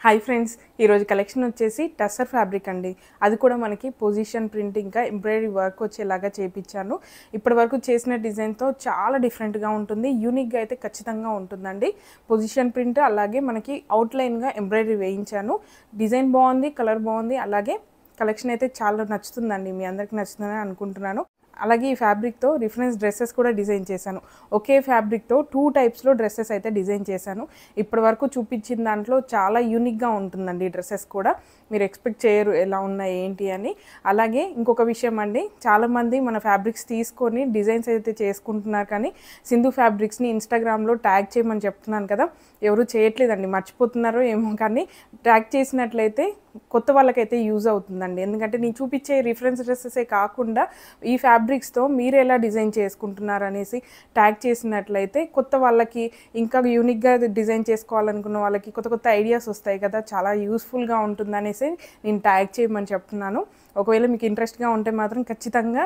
Hi friends, ఈరోజు collection వచ్చేసి tussar fabric అండి. అది కూడా మనకి పొజిషన్ ప్రింట్ ఇంకా ఎంబ్రాయిడరీ వర్క్ వచ్చేలాగా చేయించాను. ఇప్పటి వరకు చేసిన డిజైన్తో చాలా డిఫరెంట్గా ఉంటుంది, యూనిక్గా అయితే ఖచ్చితంగా ఉంటుందండి. పొజిషన్ ప్రింట్ అలాగే మనకి అవుట్లైన్గా ఎంబ్రాయిడరీ వేయించాను. డిజైన్ బాగుంది, కలర్ బాగుంది, అలాగే కలెక్షన్ అయితే చాలా నచ్చుతుందండి. మీ అందరికీ నచ్చుతుందని అనుకుంటున్నాను. అలాగే ఈ ఫ్యాబ్రిక్తో రిఫరెన్స్ డ్రెస్సెస్ కూడా డిజైన్ చేశాను. ఒకే ఫ్యాబ్రిక్తో 2 టైప్స్లో డ్రెస్సెస్ అయితే డిజైన్ చేశాను. ఇప్పటి వరకు చూపించిన దాంట్లో చాలా యూనిక్గా ఉంటుందండి. డ్రెస్సెస్ కూడా మీరు ఎక్స్పెక్ట్ చేయరు ఎలా ఉన్నాయి ఏంటి అని. అలాగే ఇంకొక విషయం అండి, చాలామంది మన ఫ్యాబ్రిక్స్ తీసుకొని డిజైన్స్ అయితే చేసుకుంటున్నారు, కానీ సింధు ఫ్యాబ్రిక్స్ని ఇన్స్టాగ్రామ్లో ట్యాగ్ చేయమని చెప్తున్నాను కదా, ఎవరు చేయట్లేదండి, మర్చిపోతున్నారో ఏమో. కానీ ట్యాగ్ చేసినట్లయితే కొత్త వాళ్ళకైతే యూజ్ అవుతుందండి. ఎందుకంటే నేను చూపించే రిఫరెన్స్ డ్రెస్సెసే కాకుండా ఈ ఫ్యాబ్రిక్స్తో మీరు ఎలా డిజైన్ చేసుకుంటున్నారు అనేసి ట్యాగ్ చేసినట్లయితే కొత్త వాళ్ళకి, ఇంకా యూనిక్గా డిజైన్ చేసుకోవాలనుకున్న వాళ్ళకి కొత్త కొత్త ఐడియాస్ వస్తాయి కదా, చాలా యూస్ఫుల్గా ఉంటుందనేసి నేను ట్యాగ్ చేయమని చెప్తున్నాను. ఒకవేళ మీకు ఇంట్రెస్ట్గా ఉంటే మాత్రం ఖచ్చితంగా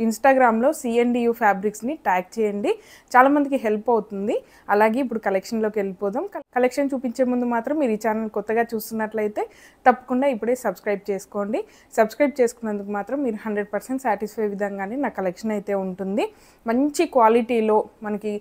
ఇన్స్టాగ్రామ్లో సిఎన్డియు ఫ్యాబ్రిక్స్ని ట్యాగ్ చేయండి, చాలామందికి హెల్ప్ అవుతుంది. అలాగే ఇప్పుడు కలెక్షన్లోకి వెళ్ళిపోదాం. కలెక్షన్ చూపించే ముందు మాత్రం మీరు ఈ ఛానల్ కొత్తగా చూస్తున్నట్లయితే తప్పకుండా ఇప్పుడే సబ్స్క్రైబ్ చేసుకోండి. సబ్స్క్రైబ్ చేసుకున్నందుకు మాత్రం మీరు 100% సాటిస్ఫై విధంగానే నా కలెక్షన్ అయితే ఉంటుంది. మంచి క్వాలిటీలో మనకి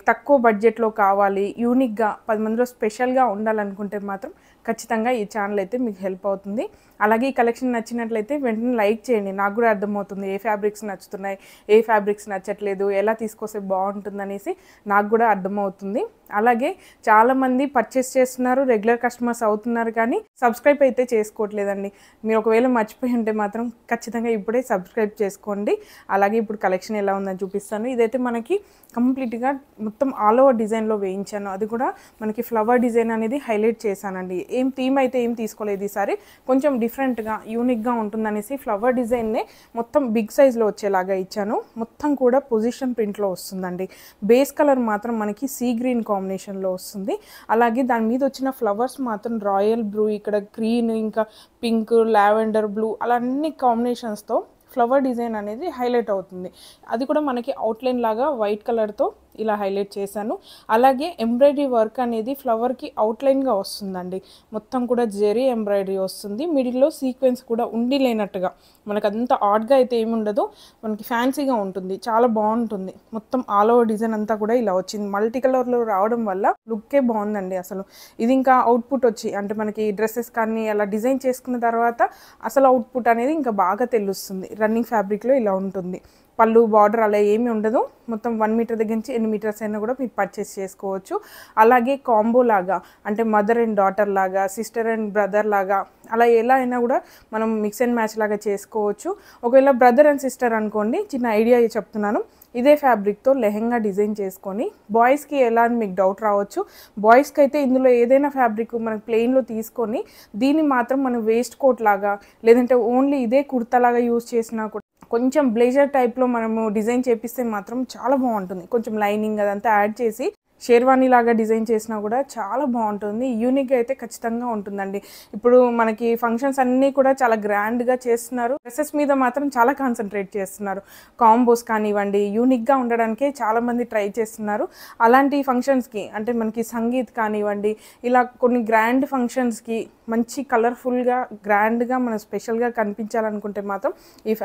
తక్కువ బడ్జెట్లో కావాలి, యూనిక్గా 10 మందిలో స్పెషల్గా ఉండాలనుకుంటే మాత్రం ఖచ్చితంగా ఈ ఛానల్ అయితే మీకు హెల్ప్ అవుతుంది. అలాగే ఈ కలెక్షన్ నచ్చినట్లయితే వెంటనే లైక్ చేయండి, నాకు కూడా అర్థమవుతుంది ఏ ఫ్యాబ్రిక్స్ నచ్చుతున్నాయి, ఏ ఫ్యాబ్రిక్స్ నచ్చట్లేదు, ఎలా తీసుకొస్తే బాగుంటుంది అనేసి నాకు కూడా అర్థమవుతుంది. అలాగే చాలామంది పర్చేస్ చేస్తున్నారు, రెగ్యులర్ కస్టమర్స్ అవుతున్నారు, కానీ సబ్స్క్రైబ్ అయితే చేసుకోవట్లేదండి. మీరు ఒకవేళ మర్చిపోయి ఉంటే మాత్రం ఖచ్చితంగా ఇప్పుడే సబ్స్క్రైబ్ చేసుకోండి. అలాగే ఇప్పుడు కలెక్షన్ ఎలా ఉందని చూపిస్తాను. ఇదైతే మనకి కంప్లీట్గా మొత్తం ఆల్ ఓవర్ డిజైన్లో వేయించాను. అది కూడా మనకి ఫ్లవర్ డిజైన్ అనేది హైలైట్ చేశానండి. ఏం థీమ్ అయితే ఏం తీసుకోలేదు ఈసారి, కొంచెం డిఫరెంట్గా యూనిక్గా ఉంటుందనేసి ఫ్లవర్ డిజైన్నే మొత్తం బిగ్ సైజ్లో వచ్చేలాగా ఇచ్చాను. మొత్తం కూడా పొజిషన్ ప్రింట్లో వస్తుందండి. బేస్ కలర్ మాత్రం మనకి సీ గ్రీన్ కాంబినేషన్లో వస్తుంది. అలాగే దాని మీద వచ్చిన ఫ్లవర్స్ మాత్రం రాయల్ బ్లూ, ఇక్కడ గ్రీన్, ఇంకా పింక్, లావెండర్ బ్లూ, అలా అన్ని కాంబినేషన్స్తో ఫ్లవర్ డిజైన్ అనేది హైలైట్ అవుతుంది. అది కూడా మనకి అవుట్లైన్ లాగా వైట్ కలర్తో ఇలా హైలైట్ చేశాను. అలాగే ఎంబ్రాయిడరీ వర్క్ అనేది ఫ్లవర్కి అవుట్లైన్గా వస్తుందండి. మొత్తం కూడా జెరీ ఎంబ్రాయిడరీ వస్తుంది. మిడిల్లో సీక్వెన్స్ కూడా ఉండి లేనట్టుగా, మనకు అంత ఆడ్గా అయితే ఏమి ఉండదు, మనకి ఫ్యాన్సీగా ఉంటుంది, చాలా బాగుంటుంది. మొత్తం ఆల్ ఓవర్ డిజైన్ అంతా కూడా ఇలా వచ్చింది. మల్టీ కలర్లో రావడం వల్ల లుక్కే బాగుందండి అసలు. ఇది ఇంకా అవుట్పుట్ వచ్చి అంటే మనకి డ్రెస్సెస్ కానీ అలా డిజైన్ చేసుకున్న తర్వాత అసలు అవుట్పుట్ అనేది ఇంకా బాగా తెలుస్తుంది. రన్నింగ్ ఫ్యాబ్రిక్లో ఇలా ఉంటుంది. పళ్ళు బార్డర్ అలా ఏమీ ఉండదు. మొత్తం 1 మీటర్ దగ్గర నుంచి ఎన్ని మీటర్స్ అయినా కూడా మీరు పర్చేస్ చేసుకోవచ్చు. అలాగే కాంబో లాగా, అంటే మదర్ అండ్ డాటర్ లాగా, సిస్టర్ అండ్ బ్రదర్ లాగా, అలా ఎలా అయినా కూడా మనం మిక్స్ అండ్ మ్యాచ్ లాగా చేసుకోవచ్చు. ఒకవేళ బ్రదర్ అండ్ సిస్టర్ అనుకోండి, చిన్న ఐడియా చెప్తున్నాను. ఇదే ఫ్యాబ్రిక్తో లెహెంగా డిజైన్ చేసుకొని, బాయ్స్కి ఎలా అని మీకు డౌట్ రావచ్చు, బాయ్స్కి అయితే ఇందులో ఏదైనా ఫ్యాబ్రిక్ మనకు ప్లెయిన్లో తీసుకొని దీన్ని మాత్రం మనం వేస్ట్ కోట్ లాగా, లేదంటే ఓన్లీ ఇదే కుర్తాలాగా యూజ్ చేసినా కూడా, కొంచెం బ్లేజర్ టైప్లో మనము డిజైన్ చేపిస్తే మాత్రం చాలా బాగుంటుంది. కొంచెం లైనింగ్ అదంతా యాడ్ చేసి షేర్వానీ లాగా డిజైన్ చేసినా కూడా చాలా బాగుంటుంది. యూనిక్గా అయితే ఖచ్చితంగా ఉంటుందండి. ఇప్పుడు మనకి ఫంక్షన్స్ అన్నీ కూడా చాలా గ్రాండ్గా చేస్తున్నారు, డ్రెస్సెస్ మీద మాత్రం చాలా కాన్సన్ట్రేట్ చేస్తున్నారు. కాంబోస్ కానివ్వండి, యూనిక్గా ఉండడానికే చాలామంది ట్రై చేస్తున్నారు. అలాంటి ఫంక్షన్స్కి, అంటే మనకి సంగీత్ కానివ్వండి, ఇలా కొన్ని గ్రాండ్ ఫంక్షన్స్కి మంచి కలర్ఫుల్గా గ్రాండ్గా మనం స్పెషల్గా కనిపించాలనుకుంటే మాత్రం ఈ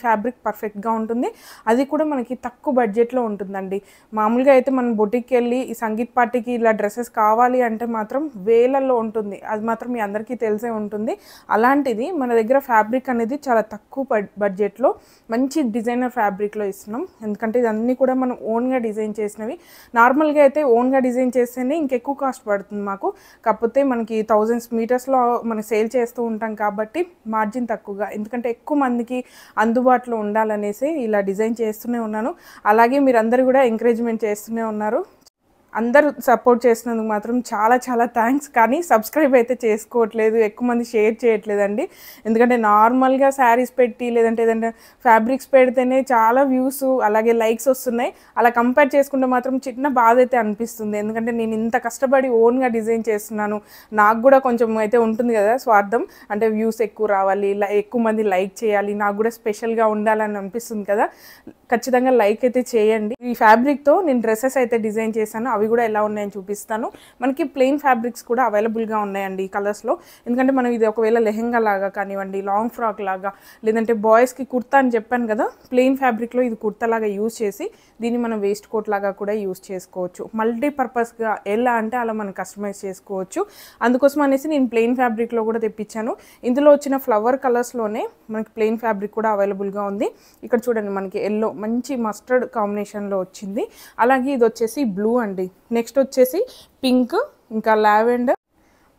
ఫ్యాబ్రిక్ పర్ఫెక్ట్గా ఉంటుంది. అది కూడా మనకి తక్కువ బడ్జెట్లో ఉంటుందండి. మామూలుగా అయితే మనం బొటిక్కి వెళ్ళి ఈ సంగీత్ పార్టీకి ఇలా డ్రెస్సెస్ కావాలి అంటే మాత్రం వేలల్లో ఉంటుంది, అది మాత్రం మీ అందరికీ తెలిసే ఉంటుంది. అలాంటిది మన దగ్గర ఫ్యాబ్రిక్ అనేది చాలా తక్కువ బడ్జెట్లో మంచి డిజైనర్ ఫ్యాబ్రిక్లో ఇస్తున్నాం. ఎందుకంటే ఇదన్నీ కూడా మనం ఓన్గా డిజైన్ చేసినవి. నార్మల్గా అయితే ఓన్గా డిజైన్ చేస్తేనే ఇంకెక్కువ కాస్ట్ పడుతుంది మాకు. కాకపోతే మనకి 1000 మీటర్స్లో మనం సేల్ చేస్తూ ఉంటాం కాబట్టి మార్జిన్ తక్కువగా, ఎందుకంటే ఎక్కువ మందికి అందుబాటులో ఉండాలనేసి ఇలా డిజైన్ చేస్తూనే ఉన్నాను. అలాగే మీరందరూ కూడా ఎంకరేజ్మెంట్ చేస్తూనే ఉన్నారు. అందరూ సపోర్ట్ చేసినందుకు మాత్రం చాలా చాలా థ్యాంక్స్. కానీ సబ్స్క్రైబ్ అయితే చేసుకోవట్లేదు, ఎక్కువ మంది షేర్ చేయట్లేదండి. ఎందుకంటే నార్మల్గా శారీస్ పెట్టి లేదంటే ఏదంటే ఫ్యాబ్రిక్స్ పెడితేనే చాలా వ్యూస్ అలాగే లైక్స్ వస్తున్నాయి. అలా కంపేర్ చేసుకుంటే మాత్రం చిన్న బాధ అయితే అనిపిస్తుంది. ఎందుకంటే నేను ఇంత కష్టపడి ఓన్గా డిజైన్ చేస్తున్నాను, నాకు కూడా కొంచెం అయితే ఉంటుంది కదా స్వార్థం, అంటే వ్యూస్ ఎక్కువ రావాలి, ఎక్కువ మంది లైక్ చేయాలి, నాకు కూడా స్పెషల్గా ఉండాలని అనిపిస్తుంది కదా. ఖచ్చితంగా లైక్ అయితే చేయండి. ఈ ఫ్యాబ్రిక్తో నేను డ్రెస్సెస్ అయితే డిజైన్ చేశాను, అవి కూడా ఎలా ఉన్నాయని చూపిస్తాను. మనకి ప్లెయిన్ ఫ్యాబ్రిక్స్ కూడా అవైలబుల్గా ఉన్నాయండి ఈ కలర్స్లో. ఎందుకంటే మనం ఇది ఒకవేళ లెహెంగా లాగా కానివ్వండి, లాంగ్ ఫ్రాక్ లాగా, లేదంటే బాయ్స్కి కుర్తా అని చెప్పాను కదా, ప్లెయిన్ ఫ్యాబ్రిక్లో ఇది కుర్తా లాగా యూజ్ చేసి దీన్ని మనం వేస్ట్ కోట్ లాగా కూడా యూజ్ చేసుకోవచ్చు. మల్టీపర్పస్గా ఎలా అంటే అలా మనం కస్టమైజ్ చేసుకోవచ్చు. అందుకోసం అనేసి నేను ప్లెయిన్ ఫ్యాబ్రిక్లో కూడా తెప్పించాను. ఇందులో వచ్చిన ఫ్లవర్ కలర్స్లోనే మనకి ప్లెయిన్ ఫ్యాబ్రిక్ కూడా అవైలబుల్గా ఉంది. ఇక్కడ చూడండి, మనకి ఎల్లో మంచి మస్టర్డ్ కాంబినేషన్లో వచ్చింది. అలాగే ఇది వచ్చేసి బ్లూ అండి. నెక్స్ట్ వచ్చేసి పింక్, ఇంకా లావెండర్,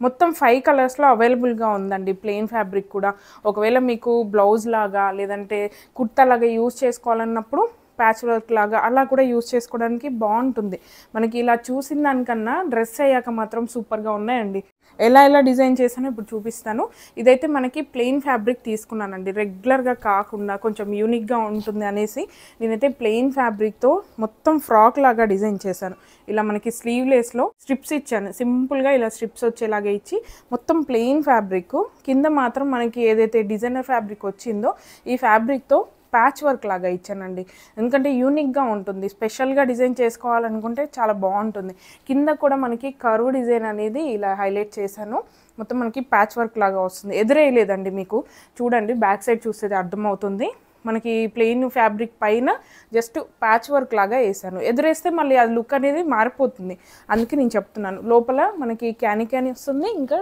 మొత్తం 5 కలర్స్లో అవైలబుల్గా ఉందండి ప్లెయిన్ ఫ్యాబ్రిక్ కూడా. ఒకవేళ మీకు బ్లౌజ్ లాగా లేదంటే కుర్తా లాగా యూజ్ చేసుకోవాలన్నప్పుడు ప్యాచ్ వర్క్ లాగా అలా కూడా యూజ్ చేసుకోవడానికి బాగుంటుంది. మనకి ఇలా చూసిన దానికన్నా డ్రెస్ అయ్యాక మాత్రం సూపర్గా ఉన్నాయండి. ఎలా డిజైన్ చేశానో ఇప్పుడు చూపిస్తాను. ఇదైతే మనకి ప్లెయిన్ ఫ్యాబ్రిక్ తీసుకున్నానండి, రెగ్యులర్గా కాకుండా కొంచెం యూనిక్గా ఉంటుంది అనేసి నేనైతే ప్లెయిన్ ఫ్యాబ్రిక్తో మొత్తం ఫ్రాక్ లాగా డిజైన్ చేశాను. ఇలా మనకి స్లీవ్లెస్లో స్ట్రిప్స్ ఇచ్చాను, సింపుల్గా ఇలా స్ట్రిప్స్ వచ్చేలాగా ఇచ్చి మొత్తం ప్లెయిన్ ఫ్యాబ్రిక్ కింద మాత్రం మనకి ఏదైతే డిజైనర్ ఫ్యాబ్రిక్ వచ్చిందో ఈ ఫ్యాబ్రిక్తో ప్యాచ్ వర్క్ లాగా ఇచ్చానండి. ఎందుకంటే యూనిక్గా ఉంటుంది, స్పెషల్గా డిజైన్ చేసుకోవాలనుకుంటే చాలా బాగుంటుంది. కింద కూడా మనకి కర్వ్ డిజైన్ అనేది ఇలా హైలైట్ చేశాను. మొత్తం మనకి ప్యాచ్ వర్క్ లాగా వస్తుంది. ఎదురేయలేదండి, మీకు చూడండి బ్యాక్ సైడ్ చూస్తే అర్థమవుతుంది. మనకి ప్లెయిన్ ఫ్యాబ్రిక్ పైన జస్ట్ ప్యాచ్ వర్క్ లాగా వేసాను. ఎదురేస్తే మళ్ళీ అది లుక్ అనేది మారిపోతుంది. అందుకే నేను చెప్తున్నాను. లోపల మనకి క్యానీ వస్తుంది, ఇంకా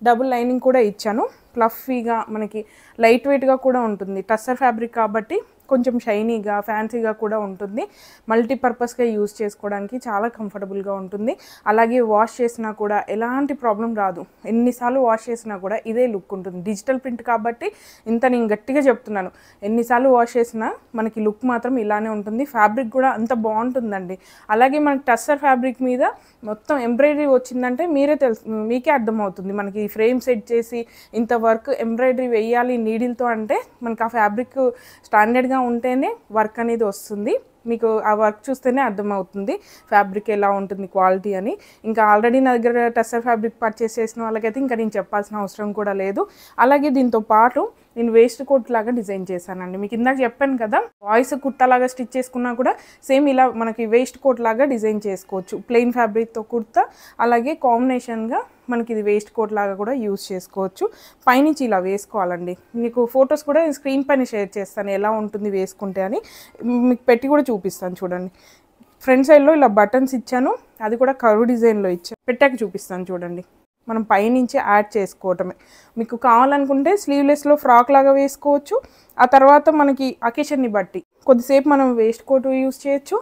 డబుల్ లైనింగ్ కూడా ఇచ్చాను. ఫ్లఫీగా మనకి లైట్ వెయిట్గా కూడా ఉంటుంది. టస్సర్ ఫ్యాబ్రిక్ కాబట్టి కొంచెం షైనీగా ఫ్యాన్సీగా కూడా ఉంటుంది. మల్టీపర్పస్గా యూజ్ చేసుకోవడానికి చాలా కంఫర్టబుల్గా ఉంటుంది. అలాగే వాష్ చేసినా కూడా ఎలాంటి ప్రాబ్లం రాదు. ఎన్నిసార్లు వాష్ చేసినా కూడా ఇదే లుక్ ఉంటుంది. డిజిటల్ ప్రింట్ కాబట్టి ఇంత నేను గట్టిగా చెప్తున్నాను, ఎన్నిసార్లు వాష్ చేసినా మనకి లుక్ మాత్రం ఇలానే ఉంటుంది. ఫ్యాబ్రిక్ కూడా అంత బాగుంటుందండి. అలాగే మనకి టస్సర్ ఫ్యాబ్రిక్ మీద మొత్తం ఎంబ్రాయిడరీ వచ్చిందంటే మీకే అర్థమవుతుంది. మనకి ఫ్రేమ్ సెట్ చేసి ఇంత వర్క్ ఎంబ్రాయిడరీ వేయాలి నీడిల్తో అంటే మనకి ఆ ఫ్యాబ్రిక్ స్టాండర్డ్గా ఉంటేనే వర్క్ అనేది వస్తుంది. మీకు ఆ వర్క్ చూస్తేనే అర్థమవుతుంది ఫ్యాబ్రిక్ ఎలా ఉంటుంది క్వాలిటీ అని. ఇంకా ఆల్రెడీ నా దగ్గర టస్సర్ ఫ్యాబ్రిక్ పర్చేస్ చేసిన వాళ్ళకైతే ఇంకా నేను చెప్పాల్సిన అవసరం కూడా లేదు. అలాగే దీంతో పాటు నేను వేస్ట్ కోట్ లాగా డిజైన్ చేశానండి. మీకు ఇందాక చెప్పాను కదా, వాయిస్ కుర్తా లాగా స్టిచ్ చేసుకున్నా కూడా సేమ్ ఇలా మనకి వేస్ట్ కోట్ లాగా డిజైన్ చేసుకోవచ్చు. ప్లెయిన్ ఫ్యాబ్రిక్తో కుర్తా, అలాగే కాంబినేషన్గా మనకి ఇది వేస్ట్ కోట్ లాగా కూడా యూజ్ చేసుకోవచ్చు. పైనుంచి ఇలా వేసుకోవాలండి. మీకు ఫొటోస్ కూడా స్క్రీన్ పైన షేర్ చేస్తాను ఎలా ఉంటుంది వేసుకుంటే అని. మీకు పెట్టి కూడా చూపిస్తాను చూడండి. ఫ్రంట్ సైడ్లో ఇలా బటన్స్ ఇచ్చాను, అది కూడా కర్వ్ డిజైన్లో ఇచ్చాను. పెట్టాక చూపిస్తాను చూడండి. మనం పైనుంచి యాడ్ చేసుకోవటమే. మీకు కావాలనుకుంటే స్లీవ్లెస్లో ఫ్రాక్ లాగా వేసుకోవచ్చు. ఆ తర్వాత మనకి అకేషన్ని బట్టి కొద్దిసేపు మనం వేస్ట్ కోట్ యూస్ చేయొచ్చు,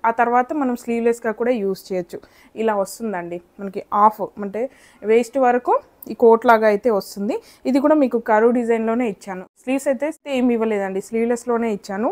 ఆ తర్వాత మనం స్లీవ్లెస్గా కూడా యూస్ చేయొచ్చు. ఇలా వస్తుందండి మనకి ఆఫ్ అంటే వేస్ట్ వరకు ఈ కోట్ లాగా అయితే వస్తుంది. ఇది కూడా మీకు కర్వ్ డిజైన్లోనే ఇచ్చాను. స్లీవ్స్ అయితే ఏమి ఇవ్వలేదండి, స్లీవ్లెస్లోనే ఇచ్చాను.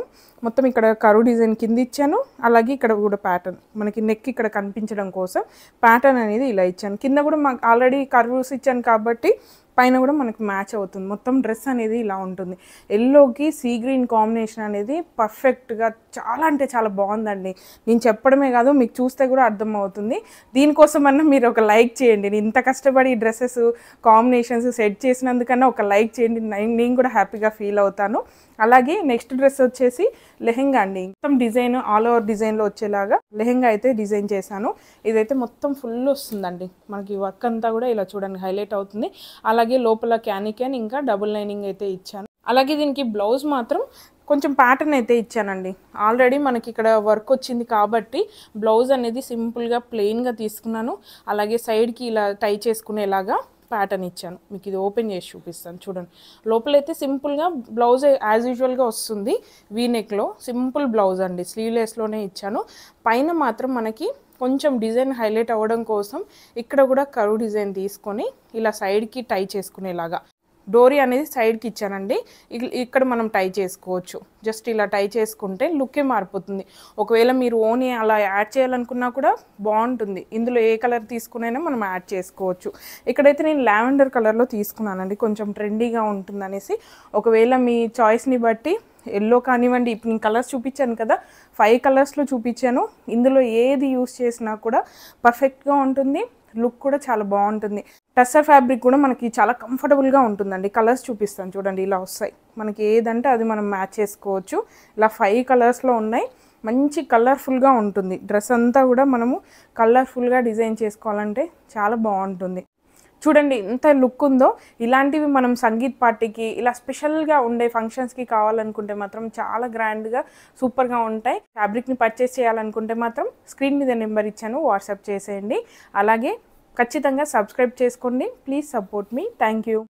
మొత్తం ఇక్కడ కర్వ్ డిజైన్ కింద ఇచ్చాను. అలాగే ఇక్కడ కూడా ప్యాటర్న్ మనకి నెక్ ఇక్కడ కనిపించడం కోసం ప్యాటర్న్ అనేది ఇలా ఇచ్చాను. కింద కూడా మాకు ఆల్రెడీ కర్వ్స్ ఇచ్చాను కాబట్టి పైన కూడా మనకి మ్యాచ్ అవుతుంది. మొత్తం డ్రెస్ అనేది ఇలా ఉంటుంది. ఎల్లోకి సీ గ్రీన్ కాంబినేషన్ అనేది పర్ఫెక్ట్గా చాలా అంటే చాలా బాగుందండి. నేను చెప్పడమే కాదు, మీకు చూస్తే కూడా అర్థమవుతుంది. దీనికోసమన్నా మీరు ఒక లైక్ చేయండి. నేను ఇంత కష్టపడి డ్రెస్సెస్ కాంబినేషన్స్ సెట్ చేసినందుకన్నా ఒక లైక్ చేయండి, నేను కూడా హ్యాపీగా ఫీల్ అవుతాను. అలాగే నెక్స్ట్ డ్రెస్ వచ్చేసి లెహెంగా అండి. మొత్తం డిజైన్ ఆల్ ఓవర్ డిజైన్లో వచ్చేలాగా లెహెంగా అయితే డిజైన్ చేశాను. ఇదైతే మొత్తం ఫుల్ వస్తుందండి. మనకి వర్క్ అంతా కూడా ఇలా చూడండి హైలైట్ అవుతుంది. అలాగే లోపల క్యాన్ ఇంకా డబుల్ లైనింగ్ అయితే ఇచ్చాను. అలాగే దీనికి బ్లౌజ్ మాత్రం కొంచెం ప్యాటర్న్ అయితే ఇచ్చానండి. ఆల్రెడీ మనకి ఇక్కడ వర్క్ వచ్చింది కాబట్టి బ్లౌజ్ అనేది సింపుల్గా ప్లెయిన్గా తీసుకున్నాను. అలాగే సైడ్కి ఇలా టై చేసుకునేలాగా ప్యాటర్న్ ఇచ్చాను. మీకు ఇది ఓపెన్ చేసి చూపిస్తాను చూడండి. లోపలైతే సింపుల్గా బ్లౌజ్ యాజ్ యూజువల్గా వస్తుంది. వీ నెక్లో సింపుల్ బ్లౌజ్ అండి, స్లీవ్లెస్లోనే ఇచ్చాను. పైన మాత్రం మనకి కొంచెం డిజైన్ హైలైట్ అవ్వడం కోసం ఇక్కడ కూడా కర్వ్ డిజైన్ తీసుకొని ఇలా సైడ్కి టై చేసుకునేలాగా డోరీ అనేది సైడ్కి ఇచ్చానండి. ఇక్కడ మనం టై చేసుకోవచ్చు. జస్ట్ ఇలా టై చేసుకుంటే లుక్కే మారిపోతుంది. ఒకవేళ మీరు ఓన్ అలా యాడ్ చేయాలనుకున్నా కూడా బాగుంటుంది. ఇందులో ఏ కలర్ తీసుకునైనా మనం యాడ్ చేసుకోవచ్చు. ఇక్కడైతే నేను లావెండర్ కలర్లో తీసుకున్నానండి, కొంచెం ట్రెండీగా ఉంటుంది అనేసి. ఒకవేళ మీ చాయిస్ని బట్టి ఎల్లో కానివ్వండి, ఇప్పుడు నేను కలర్స్ చూపించాను కదా, 5 కలర్స్లో చూపించాను. ఇందులో ఏది యూస్ చేసినా కూడా పర్ఫెక్ట్గా ఉంటుంది. లుక్ కూడా చాలా బాగుంటుంది. టస్సర్ ఫ్యాబ్రిక్ కూడా మనకి చాలా కంఫర్టబుల్గా ఉంటుందండి. కలర్స్ చూపిస్తాను చూడండి, ఇలా వస్తాయి మనకి, ఏదంటే అది మనం మ్యాచ్ చేసుకోవచ్చు. ఇలా 5 కలర్స్లో ఉన్నాయి. మంచి కలర్ఫుల్గా ఉంటుంది. డ్రెస్ అంతా కూడా మనము కలర్ఫుల్గా డిజైన్ చేసుకోవాలంటే చాలా బాగుంటుంది. చూడండి ఎంత లుక్ ఉందో. ఇలాంటివి మనం సంగీత్ పార్టీకి ఇలా స్పెషల్గా ఉండే ఫంక్షన్స్కి కావాలనుకుంటే మాత్రం చాలా గ్రాండ్గా సూపర్గా ఉంటాయి. ఫ్యాబ్రిక్ని పర్చేస్ చేయాలనుకుంటే మాత్రం స్క్రీన్ మీద నెంబర్ ఇచ్చాను, వాట్సాప్ చేసేయండి. అలాగే ఖచ్చితంగా సబ్స్క్రైబ్ చేసుకోండి. Please support me. Thank you.